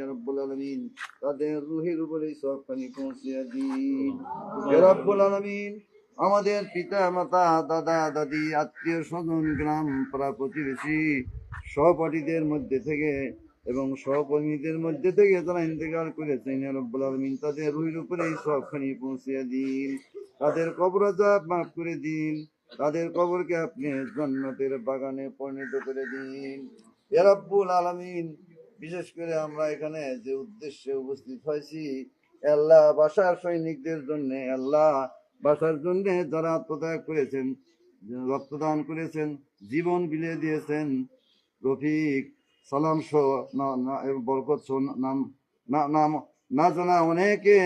ইয়া রাব্বুল আলামিন তাদের রূহের উপরে সওয়াবখানি পৌঁছে দিন ইয়া রাব্বুল আলামিন। আমাদের পিতা মাতা দাদা দাদি আত্মীয় স্বজন গ্রাম পাড়া প্রতিবেশী সহপাঠীদের মধ্যে থেকে এবং সহকর্মীদের মধ্যে থেকে যারা ইন্তেকাল করেছেন ইয়া রাব্বুল আলামিন তাদের রূহের উপরে সওয়াবখানি পৌঁছে দিন, তাদের কবর আযাব মাফ করে দিন, তাদের কবরকে আপনি জান্নাতের বাগানে পরিণত করে দিন ইয়া রাব্বুল আলামিন। বিশেষ করে আমরা এখানে যে উদ্দেশ্যে উপস্থিত হয়েছি আল্লাহ বাসার সৈনিকদের জন্য, আল্লাহ বাসার জন্য যারা আত্মত্যাগ করেছেন, রক্তদান করেছেন, জীবন বিলিয়ে দিয়েছেন, রফিক সালাম সহ বরকত সহ নাম নাম না জানা অনেকে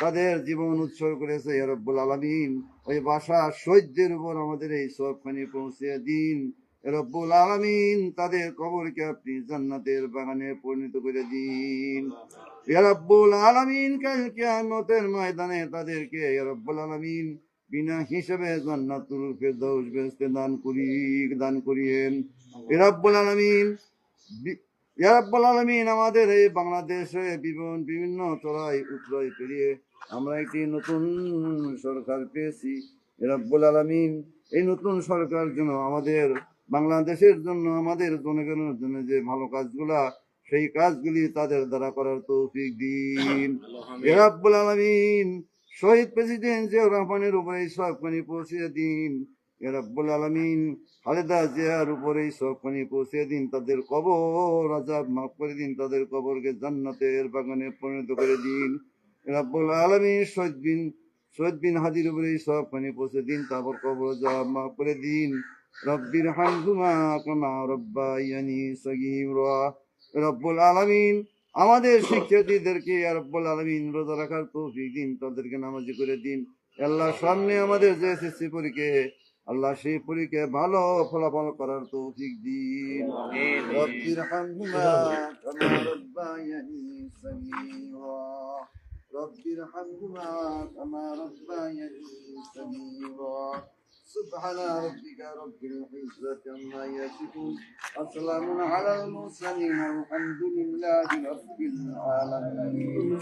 তাদের জীবন উৎসর্গ করেছে ইয়া রাব্বুল আলামিন। ওই বাসা শহীদদের উপর আমাদের এই সওয়াবখানি পৌঁছে দিন ইয়া রাব্বুল আলামিন। তাদের কবরকে আপনি জান্নাতের বাগানে পরিণত করে দিন ইয়া রাব্বুল আলামিন। কাল কিয়ামতের ময়দানে তাদেরকে ইয়া রাব্বুল আলামিন বিনা হিসেবে জান্নাতুল ফেরদাউস বেহেশতে দান করিয়েন ইয়া রাব্বুল আলামিন। ইয়া রাব্বুল আলামিন, আমাদের এই বাংলাদেশে বিভিন্ন চড়াই উতরাই পেরিয়ে আমরা একটি নতুন সরকার পেয়েছি ইয়া রাব্বুল আলামিন। এই নতুন সরকার যেন আমাদের বাংলাদেশের জন্য, আমাদের জনগণের জন্য যে ভালো কাজগুলা সেই কাজগুলি তাদের দ্বারা করার তৌফিক দিন ইয়া রাব্বুল আলামিন। শহীদ প্রেসিডেন্ট জিয়াউর রহমানের উপরে সওয়াবখানি পৌঁছে দিন ইয়া রাব্বুল আলামিন। খালেদা জিয়ার উপরে সওয়াবখানি পৌঁছে দিন, তাদের কবর আযাব মাফ করে দিন, তাদের কবরকে জান্নাতের বাগানে পরিণত করে দিন ইয়া রাব্বুল আলামিন। শহীদ বিন হাদির উপরে সওয়াবখানি পৌঁছে দিন, তারপর কবর আযাব মাফ করে দিন। রব্বির হামহুমা কামা রাব্বায়ানি সগীরা ইয়া রাব্বুল আলামিন। আমাদের শিক্ষার্থীদেরকে ইয়া রাব্বুল আলামিন রোজা রাখার তৌফিক দিন, তাদেরকে নামাজি করে দিন আল্লাহ। সামনে আমাদের যে এসএসসি পরীক্ষা, আল্লাহ সেই পরীক্ষায় ভালো ফলাফল করার তৌফিক দিন। রব্বির হামহুমা কামা রাব্বায়ানি সগীরা রব্বির হামহুমা কামা রাব্বায়ানি সগীরা। سبحان ربك رب العزة عما يصفون وسلام على المرسلين والحمد لله رب العالمين.